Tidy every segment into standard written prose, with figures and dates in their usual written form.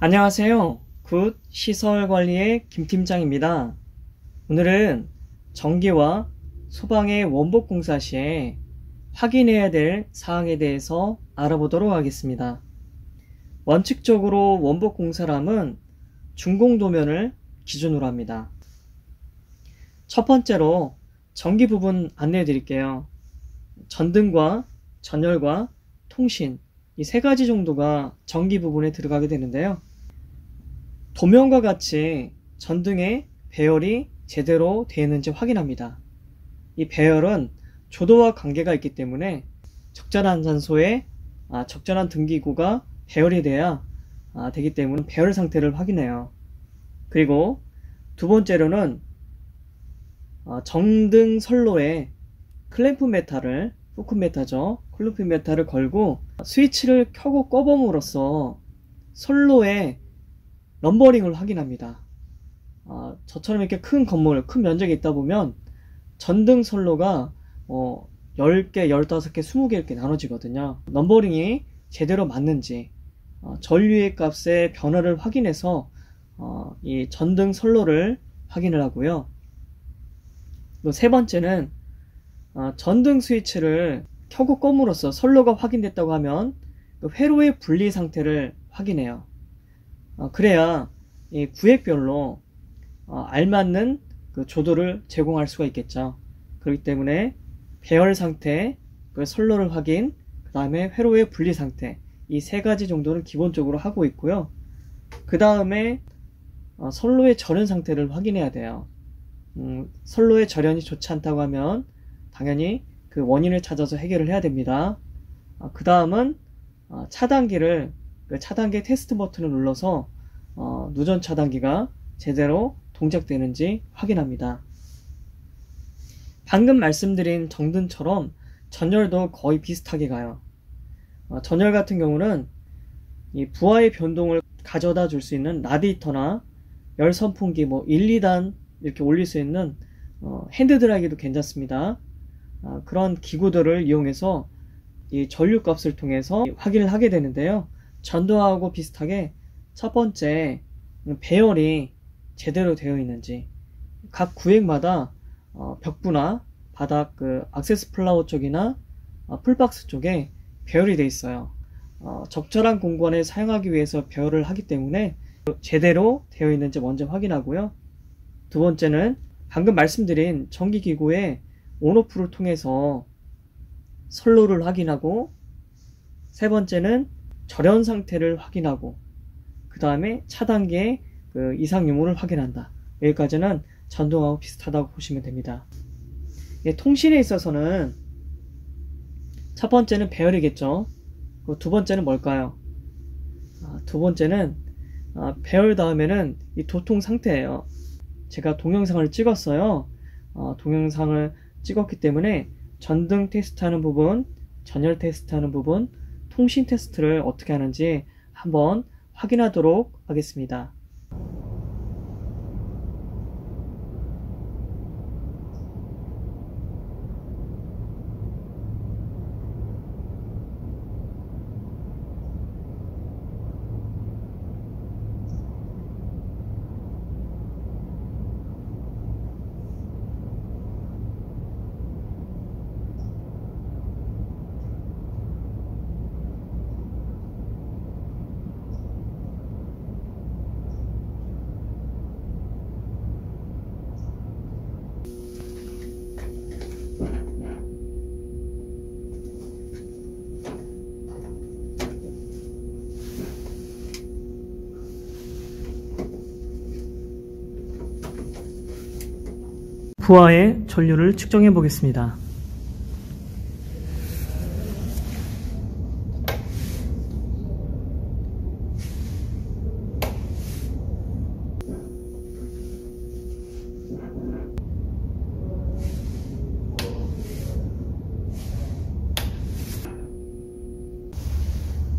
안녕하세요. 굿 시설관리의 김팀장입니다. 오늘은 전기와 소방의 원복 공사 시에 확인해야 될 사항에 대해서 알아보도록 하겠습니다. 원칙적으로 원복 공사람은 준공도면을 기준으로 합니다. 첫 번째로 전기 부분 안내해 드릴게요. 전등과 전열과 통신, 이 세 가지 정도가 전기 부분에 들어가게 되는데요. 도면과 같이 전등의 배열이 제대로 되어 있는지 확인합니다. 이 배열은 조도와 관계가 있기 때문에 적절한 장소에 적절한 등기구가 배열이 돼야 되기 때문에 배열 상태를 확인해요. 그리고 두 번째로는 전등 선로에 클램프 메탈을, 후크 메탈죠, 클램프 메탈을 걸고 스위치를 켜고 꺼봄으로써 선로에 넘버링을 확인합니다. 저처럼 이렇게 큰 건물, 큰 면적이 있다 보면 전등 선로가 10개, 15개, 20개 이렇게 나눠지거든요. 넘버링이 제대로 맞는지 전류의 값의 변화를 확인해서 이 전등 선로를 확인을 하고요. 또 세 번째는 전등 스위치를 켜고 껌으로써 선로가 확인됐다고 하면 그 회로의 분리 상태를 확인해요. 그래야 이 구획별로 알맞는 그 조도를 제공할 수가 있겠죠. 그렇기 때문에 배열 상태, 그 선로를 확인, 그 다음에 회로의 분리 상태, 이 세 가지 정도는 기본적으로 하고 있고요. 그 다음에 선로의 절연 상태를 확인해야 돼요. 선로의 절연이 좋지 않다고 하면 당연히 그 원인을 찾아서 해결을 해야 됩니다. 그 다음은 차단기를, 그 차단기 테스트 버튼을 눌러서 누전 차단기가 제대로 동작되는지 확인합니다. 방금 말씀드린 전등처럼 전열도 거의 비슷하게 가요. 전열 같은 경우는 이 부하의 변동을 가져다 줄 수 있는 라디에이터나 열 선풍기 1, 2단 이렇게 올릴 수 있는 핸드 드라이기도 괜찮습니다. 그런 기구들을 이용해서 이 전류 값을 통해서 확인을 하게 되는데요. 전등하고 비슷하게 첫 번째, 배열이 제대로 되어 있는지, 각 구획마다 벽부나 바닥 그 액세스 플라워 쪽이나 풀박스 쪽에 배열이 되어 있어요. 적절한 공간에 사용하기 위해서 배열을 하기 때문에 제대로 되어 있는지 먼저 확인하고요. 두 번째는 방금 말씀드린 전기기구의 온오프를 통해서 선로를 확인하고, 세 번째는 절연 상태를 확인하고, 그 다음에 차단기의 그 이상 유무를 확인한다. 여기까지는 전등하고 비슷하다고 보시면 됩니다. 통신에 있어서는 첫 번째는 배열이겠죠. 두 번째는 뭘까요? 두 번째는 배열 다음에는 이 도통 상태예요. 제가 동영상을 찍었어요. 동영상을 찍었기 때문에 전등 테스트하는 부분, 전열 테스트하는 부분, 통신 테스트를 어떻게 하는지 한번 확인하도록 하겠습니다. 부하의 전류를 측정해 보겠습니다.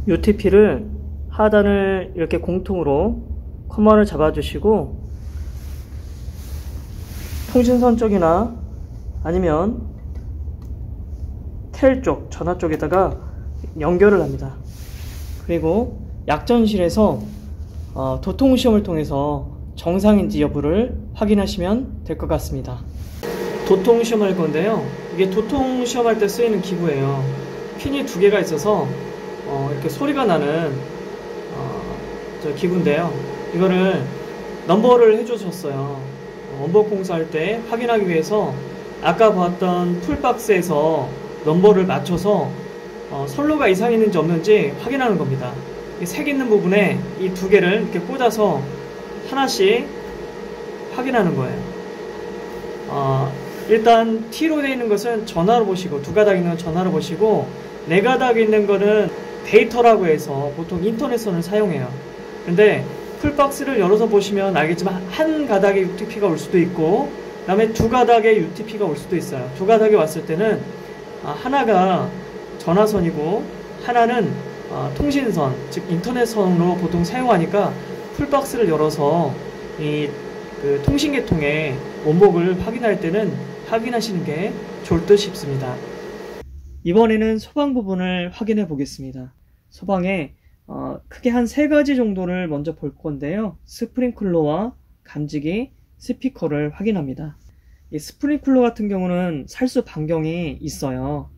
UTP를 하단을 이렇게 공통으로 커먼을 잡아주시고 통신선 쪽이나 아니면 텔 쪽, 전화 쪽에다가 연결을 합니다. 그리고 약전실에서 도통시험을 통해서 정상인지 여부를 확인하시면 될 것 같습니다. 도통시험 할 건데요. 이게 도통시험 할 때 쓰이는 기구예요. 핀이 두 개가 있어서 이렇게 소리가 나는 저 기구인데요. 이거를 넘버를 해주셨어요. 원본 공사할 때 확인하기 위해서 아까 봤던 풀박스에서 넘버를 맞춰서 선로가 이상 있는지 없는지 확인하는 겁니다. 색 있는 부분에 이 두 개를 이렇게 꽂아서 하나씩 확인하는 거예요. 일단 T로 되어 있는 것은 전화로 보시고, 두 가닥 있는 건 전화로 보시고, 네 가닥 있는 거는 데이터라고 해서 보통 인터넷선을 사용해요. 근데 풀박스를 열어서 보시면 알겠지만 한 가닥의 UTP가 올 수도 있고, 그 다음에 두 가닥의 UTP가 올 수도 있어요. 두 가닥이 왔을 때는 하나가 전화선이고 하나는 통신선, 즉 인터넷선으로 보통 사용하니까 풀박스를 열어서 그 통신계통의 원목을 확인할 때는 확인하시는 게 좋을 듯 싶습니다. 이번에는 소방 부분을 확인해 보겠습니다. 소방에 크게 한 세 가지 정도를 먼저 볼 건데요. 스프링클러와 감지기, 스피커를 확인합니다. 이 스프링클러 같은 경우는 살수 반경이 있어요.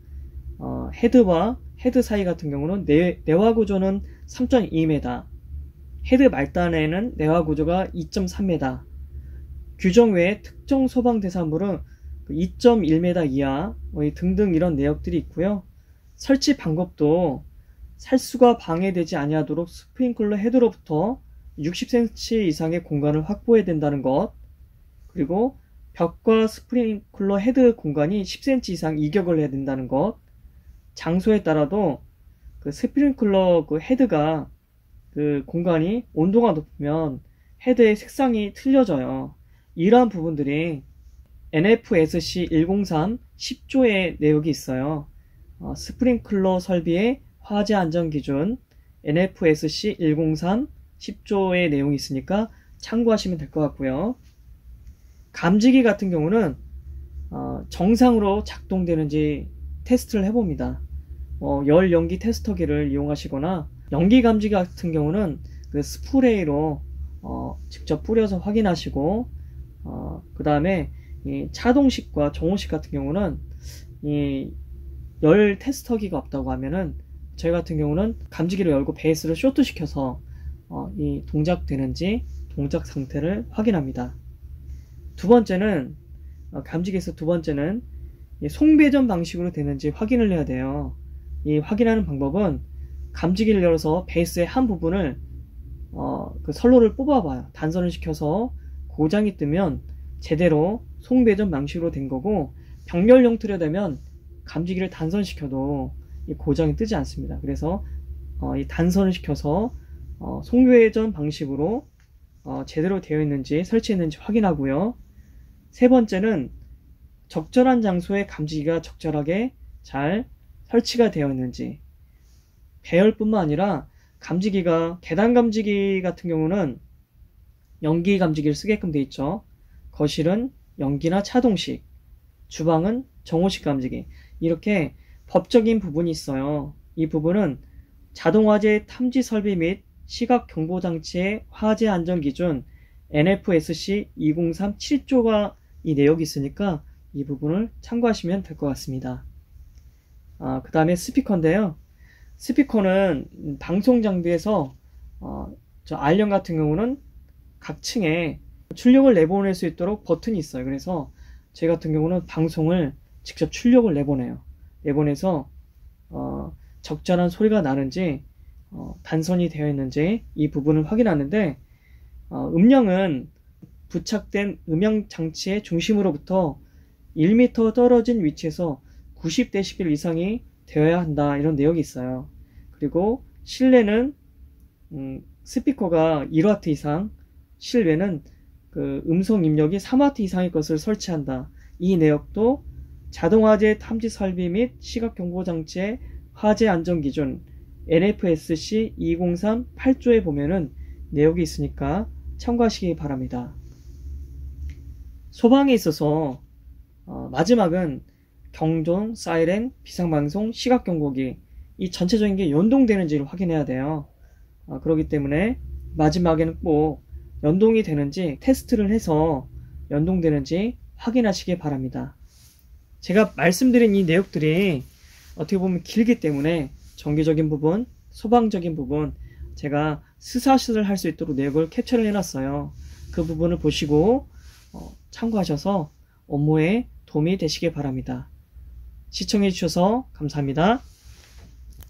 헤드와 헤드 사이 같은 경우는 내화 구조는 3.2m, 헤드 말단에는 내화 구조가 2.3m, 규정 외에 특정 소방 대상물은 2.1m 이하 등등 이런 내역들이 있고요. 설치 방법도 살수가 방해되지 아니하도록 스프링클러 헤드로부터 60cm 이상의 공간을 확보해야 된다는 것, 그리고 벽과 스프링클러 헤드 공간이 10cm 이상 이격을 해야 된다는 것, 장소에 따라도 그 스프링클러 그 헤드가 그 공간이 온도가 높으면 헤드의 색상이 틀려져요. 이러한 부분들이 NFSC 103 10조의 내역이 있어요. 스프링클러 설비의 화재 안전 기준 NFSC 103 10조의 내용이 있으니까 참고하시면 될 것 같고요. 감지기 같은 경우는 정상으로 작동되는지 테스트를 해봅니다. 열 연기 테스터기를 이용하시거나, 연기 감지기 같은 경우는 그 스프레이로 직접 뿌려서 확인하시고, 그 다음에 이 차동식과 정호식 같은 경우는 이 열 테스터기가 없다고 하면은 저희 같은 경우는 감지기를 열고 베이스를 쇼트시켜서 이 동작되는지 동작 상태를 확인합니다. 두 번째는 감지기에서 두 번째는 송배전 방식으로 되는지 확인을 해야 돼요. 이 확인하는 방법은 감지기를 열어서 베이스의 한 부분을 그 선로를 뽑아봐요. 단선을 시켜서 고장이 뜨면 제대로 송배전 방식으로 된 거고, 병렬용 틀어되면 감지기를 단선시켜도 이 고장이 뜨지 않습니다. 그래서 이 단선을 시켜서 송배전 방식으로 제대로 되어 있는지 설치했는지 확인하고요. 세 번째는 적절한 장소에 감지기가 적절하게 잘 설치가 되어 있는지, 배열뿐만 아니라 감지기가 계단 감지기 같은 경우는 연기 감지기를 쓰게끔 되어 있죠. 거실은 연기나 차동식, 주방은 정호식 감지기, 이렇게 법적인 부분이 있어요. 이 부분은 자동화재 탐지 설비 및 시각 경보 장치의 화재 안전 기준 NFSC 203 7조가 이 내역이 있으니까 이 부분을 참고하시면 될 것 같습니다. 그 다음에 스피커인데요. 스피커는 방송 장비에서 저 R령 같은 경우는 각 층에 출력을 내보낼 수 있도록 버튼이 있어요. 그래서 제 같은 경우는 방송을 직접 출력을 내보내서 적절한 소리가 나는지 단선이 되어 있는지 이 부분을 확인하는데, 음량은 부착된 음향 장치의 중심으로부터 1m 떨어진 위치에서 90dB 이상이 되어야 한다, 이런 내역이 있어요. 그리고 실내는 스피커가 1W 이상, 실외는 그 음성 입력이 3W 이상의 것을 설치한다. 이 내역도 자동화재 탐지 설비 및 시각 경보 장치의 화재 안전 기준 NFSC 203 8조에 보면은 내역이 있으니까 참고하시기 바랍니다. 소방에 있어서 마지막은 경종, 사이렌, 비상방송, 시각경보기, 이 전체적인 게 연동되는지를 확인해야 돼요. 그렇기 때문에 마지막에는 꼭 연동이 되는지 테스트를 해서 연동되는지 확인하시기 바랍니다. 제가 말씀드린 이 내용들이 어떻게 보면 길기 때문에 정기적인 부분, 소방적인 부분 제가 스사스를 할 수 있도록 내용을 캡처를 해놨어요. 그 부분을 보시고 참고하셔서 업무에 도움이 되시길 바랍니다. 시청해 주셔서 감사합니다.